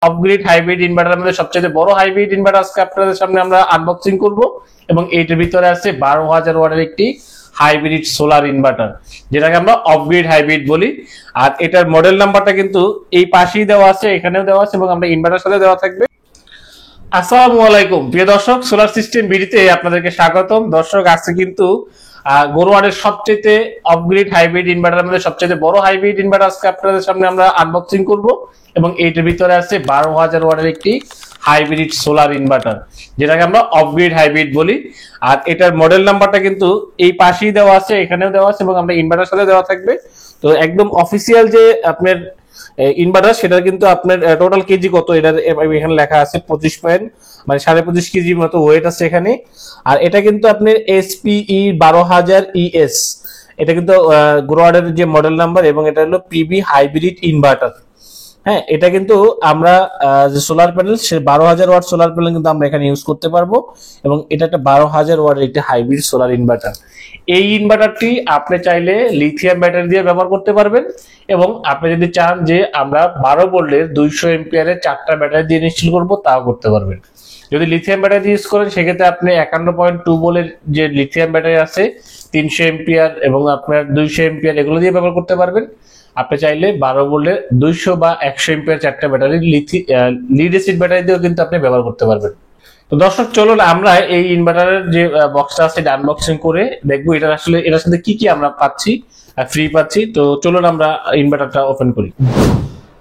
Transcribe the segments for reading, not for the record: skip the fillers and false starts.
Upgrade hybrid ইনভার্টারের মধ্যে সবচেয়ে বড় হাইব্রিড ইনভার্টার আজকে আপনাদের সামনে আমরা আনবক্সিং করব এবং এইটার ভিতরে আছে 12,000 ওয়াটের একটি হাইব্রিড সোলার ইনভার্টার, যেটাকে আমরা আপগ্রেড হাইব্রিড বলি। আর এটার মডেল নাম্বারটা কিন্তু এই পাশেই দেওয়া আছে, এখানেও দেওয়া আছে এবং আমরা ইনভার্টার সাথে দেওয়া থাকবে। আসসালামু আলাইকুম প্রিয় দর্শক, সোলার সিস্টেম ভিডিওতে আপনাদেরকে স্বাগতম। দর্শক, আজকে কিন্তু গরুয়ারের সবচেয়ে আপগ্রেড হাইব্রিড ইনভার্টারের মধ্যে সবচেয়ে বড় হাইব্রিড ইনভার্টার আজকে আপনাদের সামনে আমরা আনবক্সিং করব এবং এইটার ভিতরে আছে 12,000 ওয়াটের একটি হাইব্রিড সোলার ইনভার্টার, যেটাকে আমরা আপগ্রেড হাইব্রিড বলি। আর এটার মডেল নাম্বারটা কিন্তু এই পাশেই দেওয়া আছে, এখানেও দেওয়া আছে এবং আমরা ইনভার্টার সাথে দেওয়া থাকবে। তো একদম অফিসিয়াল যে আপনার ইনভার্টার, সেটা কিন্তু আপনার টোটাল কেজি কত এটা এখানে লেখা আছে 25 পয়েন্ট, মানে 25.5 কেজির মতো ওয়েট আছে এখানে। আর এটা কিন্তু আপনার SPE 12,000ES, এটা কিন্তু গ্রোয়ারের যে মডেল নাম্বার এবং এটা হলো PV হাইব্রিড ইনভার্টার। হ্যাঁ, এটা কিন্তু আমরা যে সোলার প্যানেল, সে 12,000 ওয়াট সোলার প্যানেল কিন্তু আমরা এখানে ইউজ করতে পারবো এবং এটা একটা 12,000 ওয়াটের একটি হাইব্রিড সোলার ইনভার্টার। এই ইনভার্টারটি আপনি চাইলে লিথিয়াম ব্যাটারি দিয়ে ব্যবহার করতে পারবেন এবং আপনি যদি চান যে আমরা 12 ভোল্টের 200 এম্পিয়ারের 4টা ব্যাটারি দিয়ে ইনস্টল করবো, তাও করতে পারবেন। যদি লিথিয়াম ব্যাটারি ইউজ করেন সেক্ষেত্রে আপনি 51.2 ভোল্টের যে লিথিয়াম ব্যাটারি আছে 300 এম্পিয়ার এবং আপনার 200 এম্পিয়ার এগুলো দিয়ে ব্যবহার করতে পারবেন। আপনি চাইলে 12 ভোল্টের 200 বা 100 এম্পিয়ার 4টা ব্যাটারি লিড এসিড ব্যাটারি দিয়েও কিন্তু আপনি ব্যবহার করতে পারবেন। তো দর্শক, চলুন আমরা এই ইনভার্টারের যে বক্সটা আছে এটা আনবক্সিং করে দেখবো এটা আসলে এটার সাথে কি কি আমরা পাচ্ছি, ফ্রি পাচ্ছি। তো চলুন আমরা ইনভার্টারটা ওপেন করি।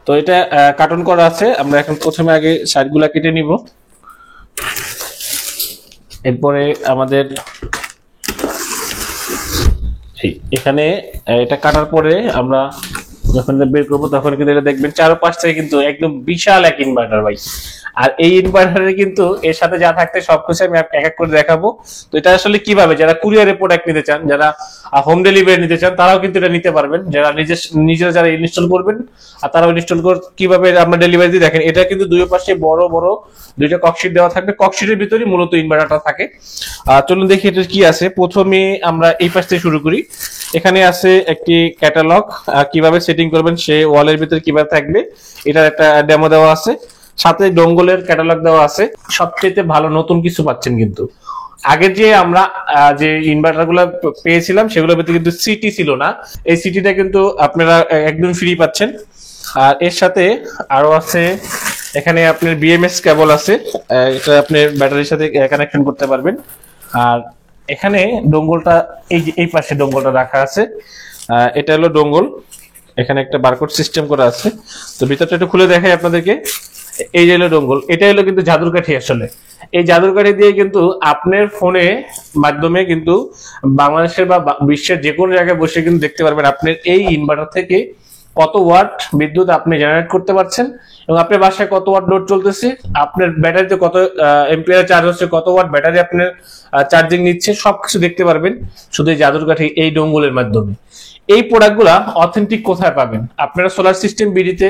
তো এটা কার্টন করা আছে, আমরা এখন প্রথমে আগে সাইডগুলা কেটে নিব। এরপরে আমাদের এখানে এটা কাটার পরে আমরা যখন বের করবো তখন কিন্তু এটা দেখবেন চারপাশ থেকে কিন্তু একদম বিশাল এক ইনভার্টার ভাই। আর এই ইনভার্টারে কিন্তু এর সাথে যা থাকতে সবকিছু আমি এক এক করে দেখাবো। তো এটা আসলে কিভাবে, যারা কুরিয়ারে প্রোডাক্ট নিতে চান, যারা হোম ডেলিভারি নিতে চান, তারাও কিন্তু এটা নিতে পারবেন। যারা নিজেরা যারা ইনস্টল করবেন আর তারাও ইনস্টল করে কিভাবে আমরা ডেলিভারি দিয়ে দেখেন। এটা কিন্তু দুই পাশে বড় বড় দুইটা ককশিট দেওয়া থাকবে, ককশিটের ভিতরে মূলত ইনভার্টারটা থাকে। চলুন দেখি এটা কি আছে। প্রথমে আমরা এই পাশ থেকে শুরু করি। এখানে আছে একটি ক্যাটালগ, কিভাবে সেটিং করবেন, সে ওয়ালের ভিতরে কিভাবে থাকবে এটার একটা ডেমো দেওয়া আছে, সাথে ডঙ্গলের ক্যাটালগ দেওয়া আছে। সবচেয়ে ভালো নতুন কিছু পাচ্ছেন কিন্তু। আগে যে আমরা যে ইনভার্টার গুলো পেয়েছিলাম সেগুলোর ভিতরে কিন্তু সিটি ছিল না, এই সিটিটা কিন্তু আপনারা একদম ফ্রি পাচ্ছেন। আর এর সাথে আরো আছে এখানে আপনার BMS কেবল আছে, এটা আপনি ব্যাটারির সাথে কানেকশন করতে পারবেন। আর এখানে ডঙ্গলটা এই পাশে ডঙ্গলটা রাখা আছে, এটা হলো ডঙ্গল। এখানে একটা বারকোড সিস্টেম করা আছে। তো ভিতরটা একটু খুলে দেখাই আপনাদেরকে। এই যে হলো ডঙ্গল, এটা হলো কিন্তু জাদুর কাঠি। আসলে এই জাদুর কাঠি দিয়ে কিন্তু আপনার ফোনে মাধ্যমে কিন্তু বাংলাদেশের বা বিশ্বের যে কোনো জায়গায় বসে কিন্তু দেখতে পারবেন আপনার এই ইনভার্টার থেকে কত ওয়াট বিদ্যুৎ আপনি জেনারেট করতে পারছেন এবং আপনার বাসায় কত ওয়াট লোড চলতেছে, আপনার ব্যাটারিতে কত এম্পিয়ার চার্জ হচ্ছে, কত ওয়াট ব্যাটারি আপনার চার্জিং নিচ্ছে, সবকিছু দেখতে পারবেন শুধু এই জাদুর কাঠি এই ডঙ্গলের মাধ্যমে। এই প্রোডাক্টগুলা অথেন্টিক কোথায় পাবেন? আপনারা সোলার সিস্টেম বিডিতে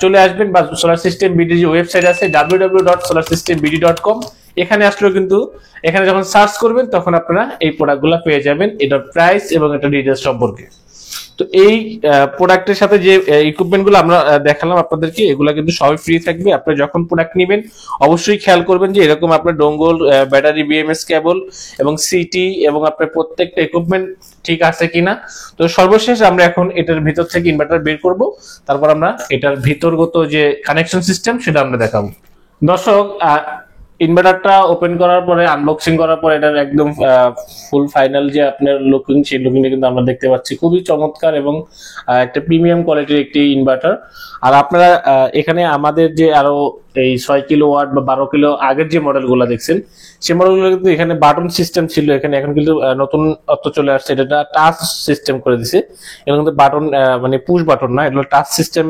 চলে আসবেন বা সোলার সিস্টেম বিডি যে ওয়েবসাইট আছে www.solarsystembd.com, এখানে আসলেও কিন্তু এখানে যখন সার্চ করবেন তখন আপনারা এই প্রোডাক্টগুলো পেয়ে যাবেন, এটার প্রাইস এবং এটা ডিটেইলস সম্পর্কে। তো এই প্রোডাক্টের সাথে যে ইকুইপমেন্ট গুলো আমরা দেখালাম আপনাদেরকে, এগুলা কিন্তু সবই ফ্রি থাকবে। আপনি যখন প্রোডাক্ট নেবেন অবশ্যই খেয়াল করবেন যে এরকম আপনার ডঙ্গল, ব্যাটারি, BMS কেবল এবং সিটি এবং আপনার প্রত্যেকটা ইকুইপমেন্ট ঠিক আছে কিনা। তো সর্বশেষ আমরা এখন এটার ভিতর থেকে ইনভার্টার বের করব, তারপর আমরা এটার ভিতরগত যে কানেকশন সিস্টেম সেটা আমরা দেখাবো। দর্শক, ইনভার্টারটা ওপেন করার পরে, আনবক্সিং করার পরে এটার একদম ফুল ফাইনাল যে আপনার লুকিং, সেই লুকিংটা কিন্তু আমরা দেখতে পাচ্ছি। খুবই চমৎকার এবং একটা প্রিমিয়াম কোয়ালিটির একটি ইনভার্টার। আর আপনারা এখানে আমাদের যে আরো এই 6 কিলো ওয়াট বা 12 কিলো আগের যে মডেলগুলো দেখছেন, সেই মডেলগুলো কিন্তু এখানে বাটন সিস্টেম ছিল, এখানে এখন কিন্তু নতুন অর্থ চলে আসছে, এটা টাচ সিস্টেম করে দিছে। এবং কিন্তু বাটন মানে পুশ বাটন না, এগুলো টাচ সিস্টেম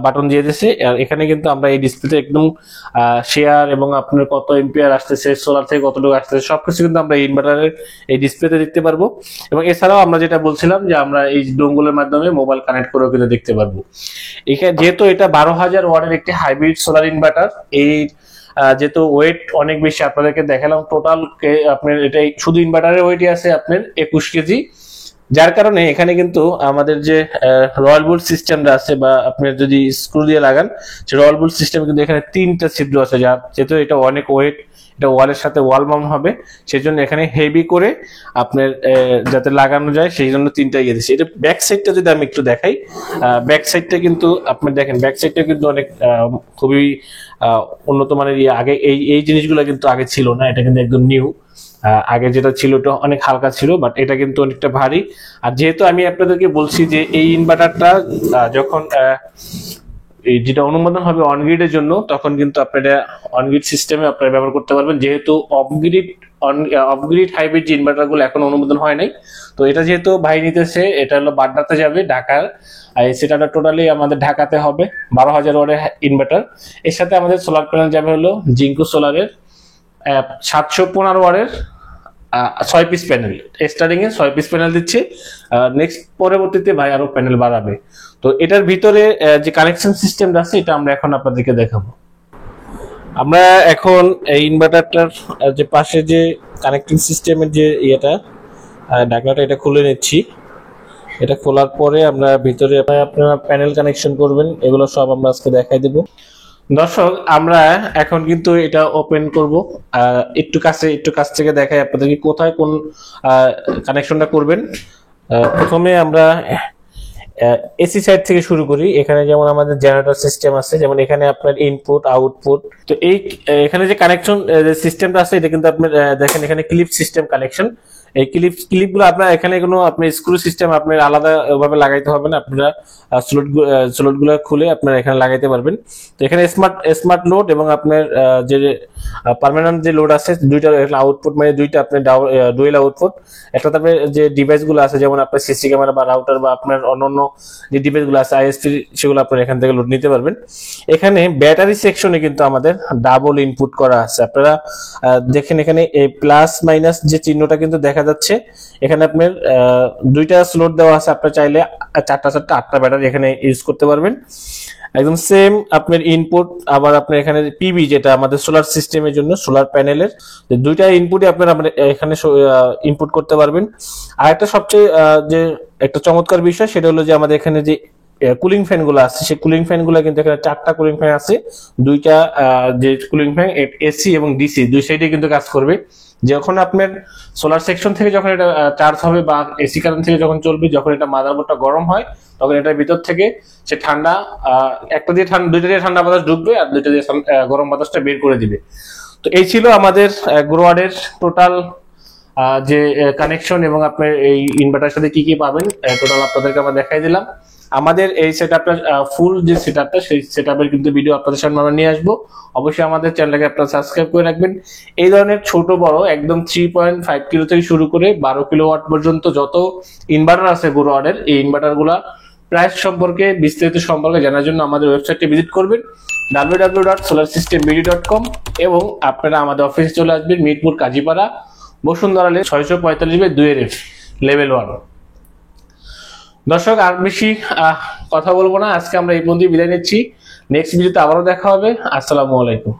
বাটন দিয়ে দিয়েছে। আর এখানে কিন্তু আমরা এই ডিসপ্লেতে একদম শেয়ার এবং আপনার কত এম্পিয়ার আসতেছে, সোলার থেকে কতটুকু আসতেছে, সবকিছু কিন্তু আমরা এই ইনভার্টারের এই ডিসপ্লেতে দেখতে পারবো। এবং এছাড়াও আমরা যেটা বলছিলাম যে আমরা এই ডোঙ্গলের মাধ্যমে মোবাইল কানেক্ট করেও কিন্তু দেখতে পারবো। এখানে যেহেতু এটা 12,000 ওয়াটের একটি হাইব্রিড সোলার ইনভার্টার, এই যেহেতু ওয়েট অনেক বেশি, আপনাদেরকে দেখালাম টোটাল আপনার এটাই শুধু ইনভার্টারের ওয়েটই আছে আপনার 21 কেজি, যার কারণে এখানে কিন্তু আমাদের যে রয়্যাল বুল সিস্টেমটা আছে বা আপনি যদি স্ক্রু দিয়ে লাগান, যে রয়্যাল বুল সিস্টেম কিন্তু এখানে 3টা ছিদ্র আছে, যা যেহেতু এটা অনেক ওয়েট, এটা ওয়ালের সাথে ওয়াল মাউন্ট হবে, সেই জন্য এখানে হেভি করে আপনার যাতে লাগানো যায় সেই জন্য 3টা ইয়ে দিচ্ছে। এটা ব্যাক সাইডটা যদি আমি একটু দেখাই, ব্যাক সাইডটা কিন্তু আপনি দেখেন, ব্যাক সাইডটা কিন্তু অনেক খুবই উন্নত মানের ইয়ে। আগে এই এই জিনিসগুলো কিন্তু আগে ছিল না, এটা কিন্তু একদম নিউ। আগে যেটা ছিল ওটা অনেক হালকা ছিল, বাট এটা কিন্তু অনেকটা ভারী। আর যেহেতু আমি আপনাদেরকে বলছি যে এই ইনভার্টারটা যখন এই যেটা অনুমোদন হবে অনগ্রিডের জন্য, তখন কিন্তু আপনারা অনগ্রিড সিস্টেমে আপনারা ব্যবহার করতে পারবেন, যেহেতু অফগ্রিড হাইব্রিড যে ইনভার্টার গুলো এখন অনুমোদন হয় নাই। তো এটা যেহেতু ভাই নিতেছে, এটা হলো বাড্ডাতে যাবে ঢাকার, সেটা টোটালি আমাদের ঢাকাতে হবে 12,000 ওয়াটের ইনভার্টার। এর সাথে আমাদের সোলার প্যানেল যাবে হলো জিঙ্কো সোলারের 715 ওয়াটের 6 পিস প্যানেল। স্টার্টিং এ 6 পিস প্যানেল দিচ্ছে, নেক্সট পরবর্তীতে ভাই আরো প্যানেল বাড়াবে। তো এটার ভিতরে যে কানেকশন সিস্টেমটা আছে এটা আমরা এখন আপনাদেরকে দেখাবো। আমরা এখন এই ইনভার্টারটার যে পাশে যে কানেক্টিং সিস্টেমের যে ইয়েটা ঢাকনাটা, এটা খুলে নিচ্ছি। এটা খোলার পরে আমরা ভিতরে আপনারা প্যানেল কানেকশন করবেন, এগুলো সব আমরা আজকে দেখাই দেব। দর্শক, আমরা এখন কিন্তু এটা ওপেন করব। একটু কাছ থেকে দেখাই আপনাদেরকে কোথায় কোন কানেকশনটা করবেন। প্রথমে আমরা এসি সাইড থেকে শুরু করি। এখানে যেমন আমাদের জেনারেটর সিস্টেম আছে, যেমন এখানে আপনার ইনপুট আউটপুট। তো এই এখানে যে কানেকশন সিস্টেমটা আছে, এটা কিন্তু আপনার দেখেন এখানে ক্লিপ সিস্টেম কানেকশন। এই ক্লিপগুলো আপনার এখানে কোনো আপনি স্ক্রু সিস্টেম আপনার আলাদা ভাবে লাগাইতে হবে না, আপনারা স্লটগুলো খুলে আপনারা এখানে লাগাইতে পারবেন। তো এখানে স্মার্ট লোড এবং আপনার যে পার্মানেন্ট যে লোড আছে, দুইটা আউটপুট, মানে দুইটা আপনার ডুয়েল আউটপুট। একটা তারপরে যে ডিভাইস গুলো আছে, যেমন আপনার সিসি ক্যামেরা বা রাউটার বা আপনার অন্যান্য যে ডিভাইস গুলো আছে আইএসপি, সেগুলো আপনারা এখান থেকে লোড নিতে পারবেন। এখানে ব্যাটারি সেকশনে কিন্তু আমাদের ডাবল ইনপুট করা আছে। আপনারা দেখেন এখানে এই প্লাস মাইনাস যে চিহ্নটা কিন্তু দেখা যাচ্ছে। এখানে আপনার দুইটা স্লট দেওয়া আছে, আপনারা চাইলে 8টা ব্যাটারি এখানে ইউজ করতে পারবেন। একদম সেম আপনার ইনপুট, আবার আপনার এখানে পিবি যেটা আমাদের সোলার সিস্টেমের জন্য, সোলার প্যানেলের দুইটা ইনপুটই আপনারা এখানে ইনপুট করতে পারবেন। আর একটা সবচেয়ে যে একটা চমৎকার বিষয়, সেটা হলো যে আমাদের এখানে যে কুলিং ফ্যান গুলো আছে, সেই কুলিং ফ্যান গুলো কিন্তু এখানে 4টা কুলিং ফ্যান আছে। দুইটা যে কুলিং ফ্যান এসি এবং ডিসি দুই সাইডে কিন্তু কাজ করবে। যখন আপনার সোলার সেকশন থেকে যখন এটা চার্জ হবে বা এসি কারেন্ট থেকে যখন চলবে, যখন এটা মাদারবোর্ডটা গরম হয়, তখন এটার ভিতর থেকে সে ঠান্ডা দুইটা দিয়ে ঠান্ডা বাতাস ঢুকবে আর দুইটা দিয়ে গরম বাতাসটা বের করে দিবে। তো এই ছিল আমাদের গ্রোয়ার্ডের টোটাল যে কানেকশন এবং আপনার এই ইনভার্টারের সাথে কি কি পাবেন টোটাল আপনাদেরকে আমরা দেখাই দিলাম। আমাদের এই সেটআপটা ফুল যে সেটআপটা, সেই সেটআপের কিন্তু ভিডিও আপনাদের সামনে আমরা নিয়ে আসবো। অবশ্যই আমাদের চ্যানেলটাকে আপনারা সাবস্ক্রাইব করে রাখবেন। এই ধরনের ছোট বড় একদম 3.5 কিলো থেকে শুরু করে 12 কিলোওয়াট পর্যন্ত যত ইনভার্টার আছে গ্রোয়ার্ডের, এই ইনভার্টার গুলা প্রাইস সম্পর্কে বিস্তারিত সম্পর্কে জানার জন্য আমাদের ওয়েবসাইটে ভিজিট করবেন www.solarsystembd.com এবং আপনারা আমাদের অফিসে চলে আসবেন মিরপুর কাজীপাড়া বসুন্ধরা লেন 645/2 লেভেল 1। দর্শক, আর বেশি কথা বলবো না, আজকে আমরা এই পর্যন্তই বিদায় নিচ্ছি। নেক্সট ভিডিওতে আবারও দেখা হবে। আসসালামু আলাইকুম।